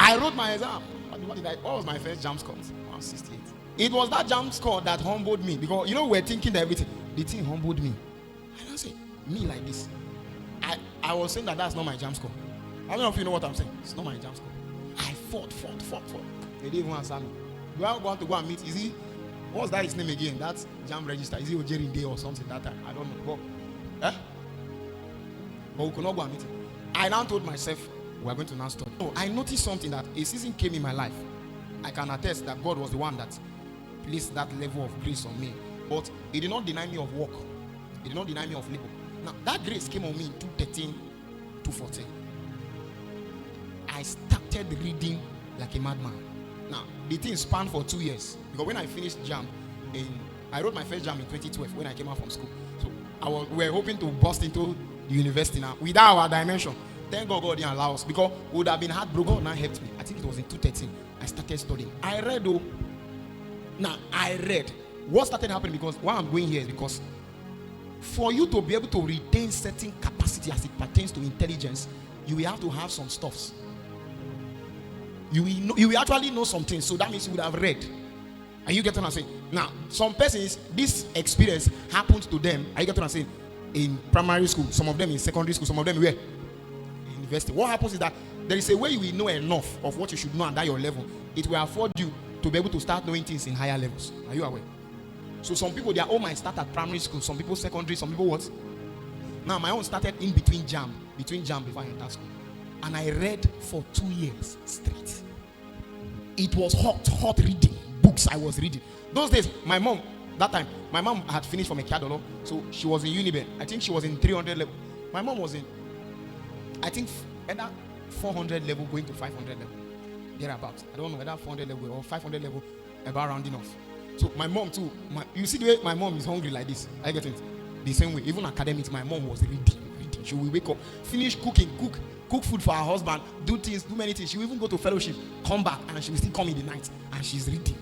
I wrote my exam. What was my first JAMB score? 168. It was that JAMB score that humbled me, because we're thinking that everything. The thing humbled me. I don't say me like this. I was saying that's not my JAMB score. I don't know if you know what I'm saying. It's not my JAMB score. I fought. They didn't even answer me. Do I want to go and meet? Is he? What's that his name again? That's JAMB register. Is he Ojeri Day or something that time? I don't know. But we could not go and meet him. I now told myself, we're going to now study. So I noticed something, that a season came in my life. I can attest that God was the one that placed that level of grace on me. But it did not deny me of work. It did not deny me of labor. Now, that grace came on me in 2013, 2014. I started reading like a madman. Now, the thing spanned for 2 years. Because when I finished JAMB, I wrote my first JAMB in 2012 when I came out from school. So we were hoping to burst into the university now without our dimension. Thank God God didn't allow us, because it would have been heartbroken. God now helped me. I think it was in 2013. I started studying. I read though. Now I read. What started happening, because why I'm going here is because for you to be able to retain certain capacity as it pertains to intelligence, you will have to have some stuffs. You will actually know something. So that means you would have read. Are you getting what I'm saying? Now, some persons, this experience happened to them. Are you getting what I'm saying? In primary school, some of them in secondary school, some of them where? In university. What happens is that there is a way you will know enough of what you should know at your level. It will afford you to be able to start knowing things in higher levels. Are you aware? So some people, their own might start at primary school, some people secondary, some people what? Now my own started in between JAMB before I entered school. And I read for 2 years straight. It was hot reading. Books I was reading. Those days, my mom had finished from a Kiadolo, so she was in Uniben. I think she was in 300 level. My mom was in, I think, either 400 level going to 500 level. Thereabouts. I don't know whether 400 level or 500 level, about rounding off. So my mom too, you see the way my mom is hungry like this. I get it. The same way, even academics, my mom was reading. She will wake up, finish cooking, cook food for her husband, do many things. She will even go to fellowship, come back, and she will still come in the night, and she's reading,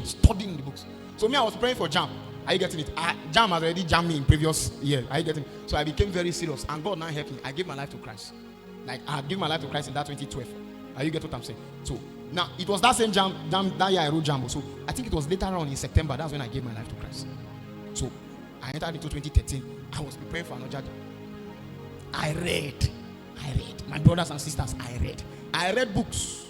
studying the books. So me, I was praying for JAMB. Are you getting it? JAMB has already jammed me in previous year. Are you getting it? So I became very serious, and God now helped me. I gave my life to Christ. Like I gave my life to Christ in that 2012. Are you getting what I'm saying? So now it was that same JAMB that year I wrote JAMB. So I think it was later on in September. That's when I gave my life to Christ. So I entered into 2013. I was preparing for another JAMB. I read. My brothers and sisters, I read books.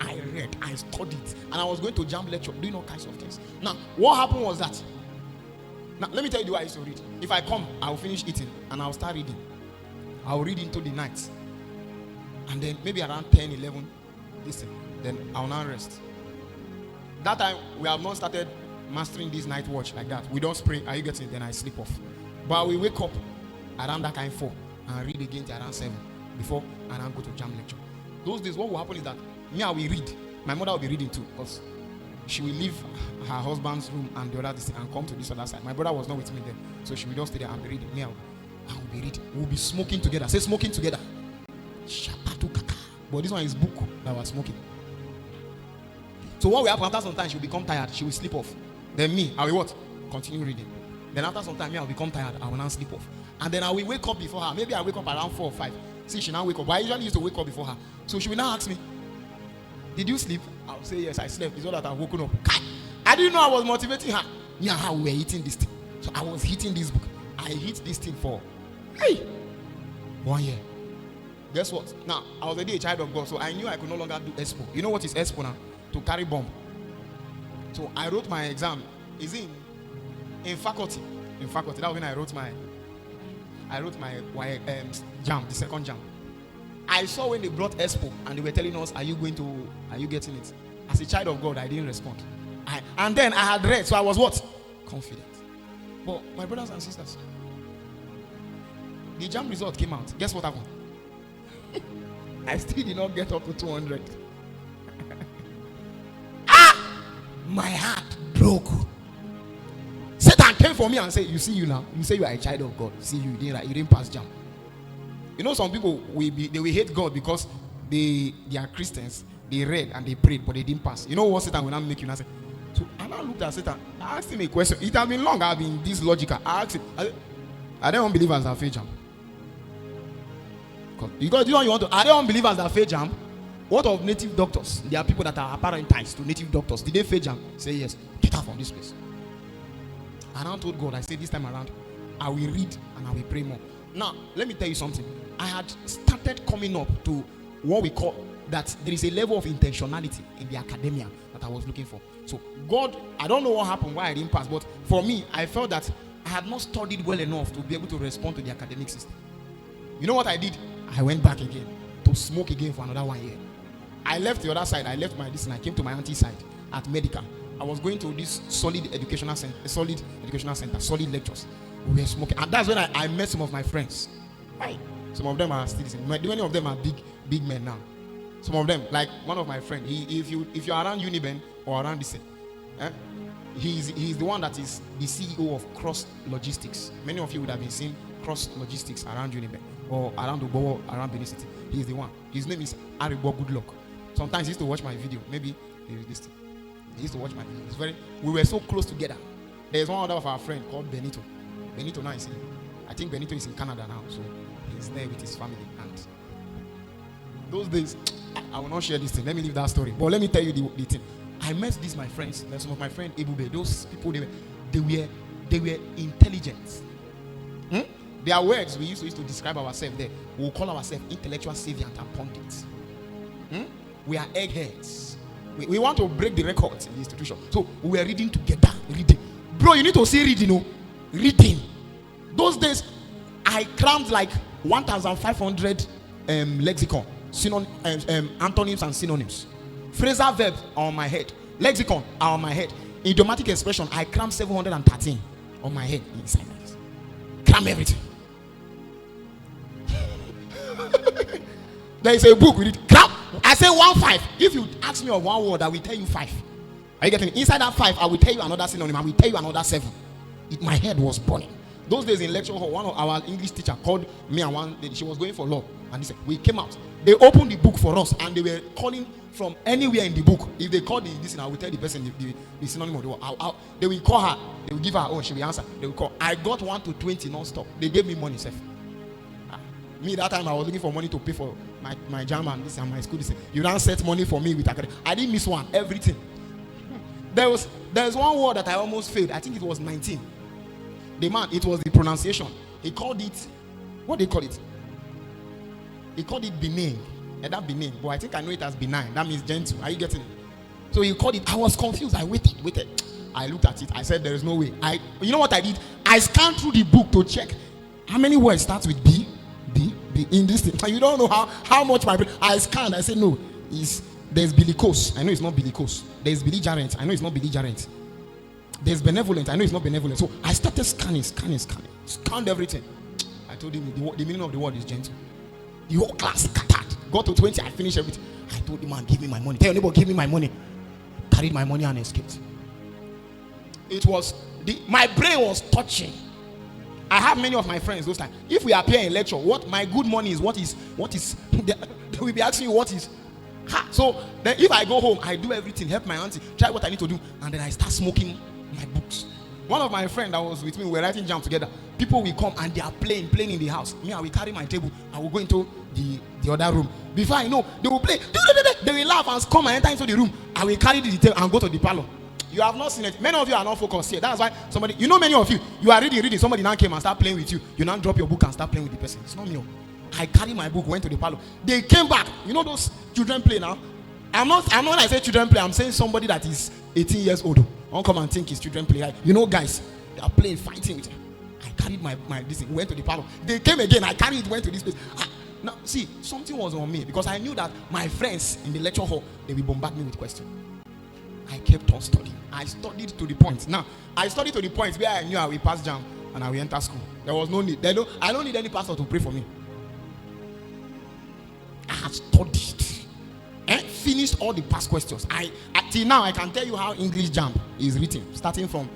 I studied, and I was going to JAMB lecture, doing all kinds of things. Now, what happened was that, now let me tell you the way I used to read. If I come, I'll finish eating, and I'll start reading. I'll read into the night. And then maybe around 10, 11, listen, then I'll now rest. That time, we have not started mastering this night watch like that. We don't spray, are you getting it? Then I sleep off. But we wake up around that kind 4 and read again till around 7 before, and I'll go to JAMB lecture. Those days, what will happen is that me, I will read. My mother will be reading too, because she will leave her husband's room and the other thing and come to this other side. My brother was not with me then, so she will just stay there and be reading. Me, I will be reading. We'll be smoking together. Say smoking together. But this one is book that was smoking. So what will happen after some time, she will become tired. She will sleep off. Then me, I will what? Continue reading. Then after some time, me, I will become tired. I will now sleep off. And then I will wake up before her. Maybe I wake up around 4 or 5. See, she now wake up. But I usually used to wake up before her. So she will now ask me, did you sleep? I will say, yes, I slept. It's all that I've woken up. I didn't know I was motivating her. Me and her, we were eating this thing. So I was hitting this book. I hit this thing for 1 year. Guess what? Now, I was already a child of God, so I knew I could no longer do expo. You know what is expo now? To carry bomb. So I wrote my exam. Is in faculty. In faculty. That was when I wrote my JAMB, the second JAMB. I saw when they brought expo and they were telling us, are you getting it? As a child of God, I didn't respond. And then I had read, so I was what? Confident. But my brothers and sisters, the JAMB result came out. Guess what happened? I still did not get up to 200. My heart broke. Satan came for me and said, you see you now. You say you are a child of God. You see you didn't pass JAMB. You know, some people they will hate God because they are Christians. They read and they prayed, but they didn't pass. You know what Satan will now make you now say? So I now looked at Satan. I asked him a question. It has been long. I've been this logical. I asked him, are there unbelievers that fail JAMB? Because you want to, are there unbelievers that fail JAMB? What of native doctors? There are people that are apparentized to native doctors. Did they fail JAMB? Say yes. Get out from this place. And I told God, I said this time around, I will read and I will pray more. Now, let me tell you something. I had started coming up to what we call that there is a level of intentionality in the academia that I was looking for. So God, I don't know what happened, why I didn't pass, but for me, I felt that I had not studied well enough to be able to respond to the academic system. You know what I did? I went back again to smoke again for another 1 year. I left the other side. I left my this and I came to my auntie's side at medical. I was going to this solid educational center, solid lectures. We were smoking, and that's when I met some of my friends. Some of them are still the same. Many of them are big men now. Some of them, like one of my friends, if you're around Uniben or around this, he's the one that is the CEO of Cross Logistics. Many of you would have been seeing Cross Logistics around Uniben or around Obowo, around Benin City. He's the one. His name is Aribo Goodluck. Sometimes he used to watch my video. Maybe he used to watch my video. We were so close together. There's one other of our friend called Benito. Benito now is I think Benito is in Canada now, so he's there with his family. And those days, I will not share this thing. Let me leave that story. But let me tell you the thing. I met these my friends. There's some of my friends, Ebube. Those people, they were intelligent. Their words we used to describe ourselves there. We will call ourselves intellectual savant and pundits. We are eggheads. We want to break the records in the institution. So we are reading together. Reading. Bro, you need to see reading, no? Reading. Those days, I crammed like 1,500 lexicon, antonyms and synonyms. Phrasal verbs are on my head. Lexicon are on my head. Idiomatic expression, I crammed 713 on my head inside like this. Cram everything. There is a book with it. Cram. I say 1-5. If you ask me of one word, I will tell you 5. Are you getting it? Inside that 5, I will tell you another synonym. I will tell you another 7. My head was burning. Those days in lecture hall, one of our English teacher called me and one lady. She was going for law, and he said we came out. They opened the book for us, and they were calling from anywhere in the book. If they call this, I will tell the person the synonym of the word. They will call her. They will give her. Oh, she will answer. They will call. I got 1 to 20 non-stop. They gave me money, sir. Me that time I was looking for money to pay for my JAMB and this and my school. This. You don't set money for me with academic. I didn't miss one. Everything. There's one word that I almost failed. I think it was 19. The man, it was the pronunciation. He called it, what do they call it? He called it benign. And that benign, but I think I know it as benign. That means gentle. Are you getting it? So he called it. I was confused. I waited. I looked at it. I said, there is no way. You know what I did? I scanned through the book to check how many words starts with B in this thing. And you don't know how much my brain. I scanned. I said, no, there's bellicose. I know it's not bellicose. There's belligerent. I know it's not belligerent. There's benevolent. I know it's not benevolent. So I started scanning. Scanned everything. I told him the meaning of the word is gentle. The whole class scattered. Got to 20. I finished everything. I told the man, give me my money. Tell your neighbor, give me my money. Carried my money and escaped. It was my brain was touching. I have many of my friends those times. If we appear in lecture, what my good money is, what is they will be asking you what is. So then if I go home, I do everything, help my auntie, try what I need to do, and then I start smoking my books. One of my friends that was with me, we were writing JAMB together. People will come and they are playing in the house. Me, I will carry my table. I will go into the other room. Before I know, they will play. They will laugh and come and enter into the room. I will carry the table and go to the parlor. You have not seen it. Many of you are not focused here. That's why somebody, many of you are reading. Somebody now came and start playing with you. You now drop your book and start playing with the person. It's not me. I carry my book, went to the parlor. They came back. You know those children play now? I'm not when I say children play, I'm saying somebody that is 18 years old. Don't come and think it's children play. Like, guys, they are playing, fighting with them. I carried my this thing, went to the parlor. They came again. I carried it, went to this place. Now, see, something was on me because I knew that my friends in the lecture hall, they will bombard me with questions. I kept on studying. I studied to the point. Now, I studied to the point where I knew I will pass JAMB and I will enter school. There was no need. I don't need any pastor to pray for me. I have studied. Finished all the past questions. Till now, I can tell you how English JAMB is written. Starting from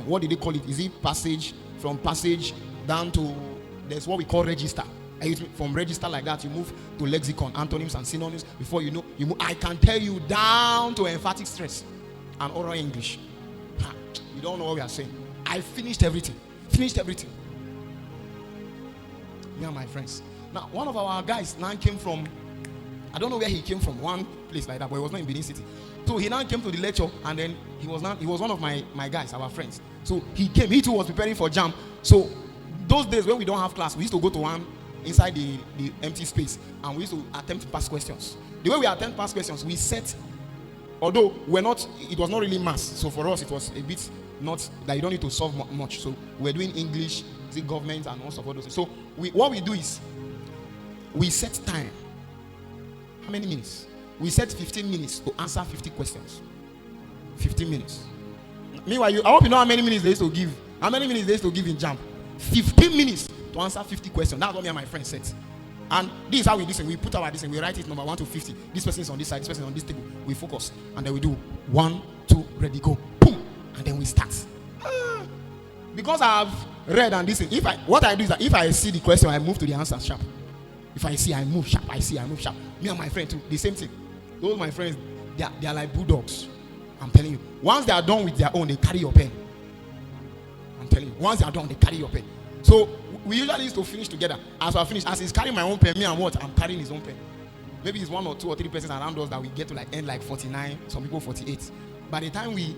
what did they call it? Is it passage? From passage down to, there's what we call register. From register like that, you move to lexicon, antonyms and synonyms. Before you know, you move. I can tell you down to emphatic stress and oral English. You don't know what we are saying. I finished everything. Me and my friends. Now, one of our guys now came from I don't know where he came from, one place like that, but he was not in Benin City. So he now came to the lecture, and then he was one of my guys, our friends. So he came, he too was preparing for JAMB. So those days when we don't have class, we used to go to one inside the empty space, and we used to attempt to pass questions. The way we attempt to pass questions, we set, although it was not really mass, so for us it was a bit not that you don't need to solve much. So we're doing English, government, and all of those things. So what we do is we set time. How many minutes? We set 15 minutes to answer 50 questions. 15 minutes. Meanwhile, I hope you know how many minutes they used to give. How many minutes they used to give in JAMB? 15 minutes to answer 50 questions. That's what me and my friend said. And this is how we do it. We put our this and we write it number 1 to 50. This person is on this side, this person is on this table. We focus. And then we do 1, 2, ready, go. Boom. And then we start. Because I have read and listened, what I do is that if I see the question, I move to the answer sharp. If I see, I move sharp. I see, I move sharp. Me and my friend too, the same thing. Those my friends, they are like bulldogs. I'm telling you. Once they are done with their own, they carry your pen. I'm telling you. Once they are done, they carry your pen. So we usually used to finish together. As I finish, as he's carrying my own pen, me and I'm carrying his own pen. Maybe it's 1 or 2 or 3 persons around us that we get to end like 49. Some people 48. By the time we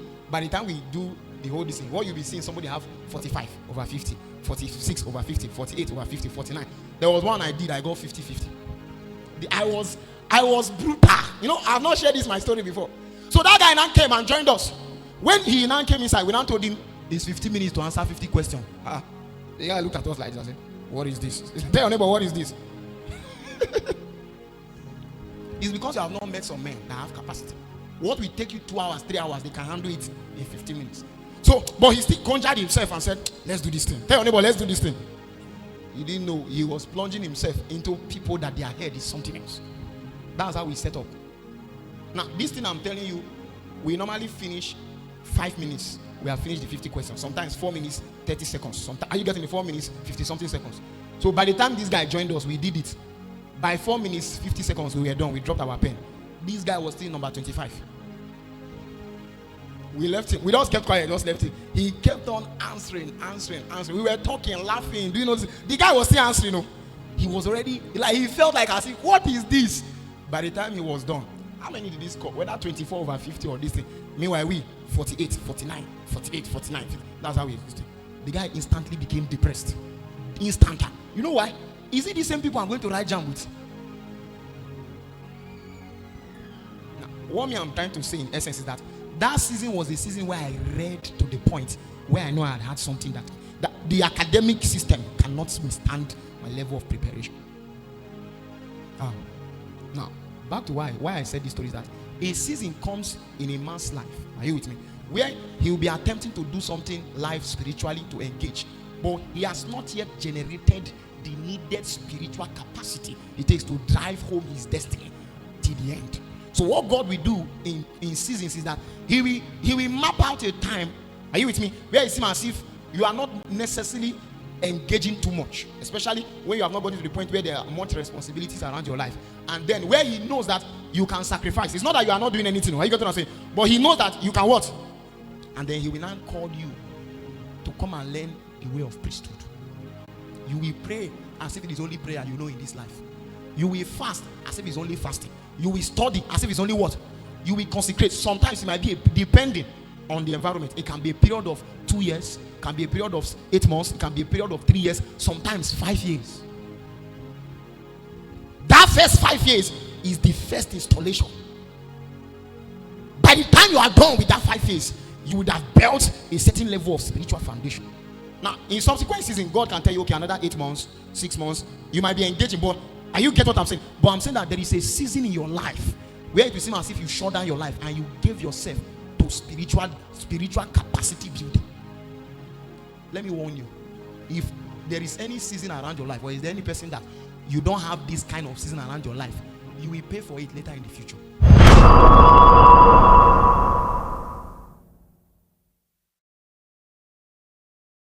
do the whole thing, what you'll be seeing, somebody have 45 over 50, 46 over 50, 48 over 50, 49. There was one I got 50-50. I was brutal. You know, I've not shared this my story before. So that guy now came and joined us. When he now came inside, we now told him it's 50 minutes to answer 50 questions. The guy looked at us like this and said, "What is this?" Tell your neighbor, what is this? It's because you have not met some men that have capacity. What will take you 2 hours, 3 hours, they can handle it in 15 minutes. So, but he still conjured himself and said, "Let's do this thing." Tell your neighbor, let's do this thing. He didn't know he was plunging himself into people that their head is something else. That's how we set up. Now, this thing I'm telling you, we normally finish 5 minutes. We have finished the 50 questions. Sometimes 4 minutes, 30 seconds. Sometimes, are you getting the 4 minutes, 50 something seconds? So by the time this guy joined us, we did it. By 4 minutes, 50 seconds, we were done. We dropped our pen. This guy was still number 25. We left him. We just kept quiet, just left him. He kept on answering. We were talking, laughing. Do you know this? The guy was still answering. No? He was already, like, he felt like as if, what is this? By the time he was done, how many did he score? Whether 24 over 50 or this thing. Meanwhile, we 48, 49, 48, 49. 50. That's how we used it. The guy instantly became depressed. Instanter. You know why? Is it the same people I'm going to write JAMB with? Now, what I'm trying to say in essence is that season was a season where I read to the point where I know I had something that the academic system cannot withstand my level of preparation. Now, back to why I said this story is that a season comes in a man's life. Are you with me? Where he will be attempting to do something live spiritually to engage, but he has not yet generated the needed spiritual capacity it takes to drive home his destiny till the end. So what God will do in seasons is that he will map out a time. Are you with me? Where it seems as if you are not necessarily engaging too much, especially when you have not gotten to the point where there are much responsibilities around your life, and then where he knows that you can sacrifice. It's not that you are not doing anything. Are you getting what I'm saying? But he knows that you can what? And then he will now call you to come and learn the way of priesthood. You will pray as if it is only prayer you know in this life. You will fast as if it's only fasting. You will study as if it's only what? You will consecrate. Sometimes it might be depending on the environment. It can be a period of 2 years, it can be a period of 8 months, it can be a period of 3 years, sometimes 5 years. That first 5 years is the first installation. By the time you are done with that 5 years, you would have built a certain level of spiritual foundation. Now, in subsequent seasons, God can tell you, okay, another 8 months, 6 months, you might be engaging, but are you get what I'm saying? But I'm saying that there is a season in your life where it will seem as if you shut down your life and you gave yourself to spiritual capacity building. Let me warn you, if there is any season around your life, or is there any person that you don't have this kind of season around your life, you will pay for it later in the future.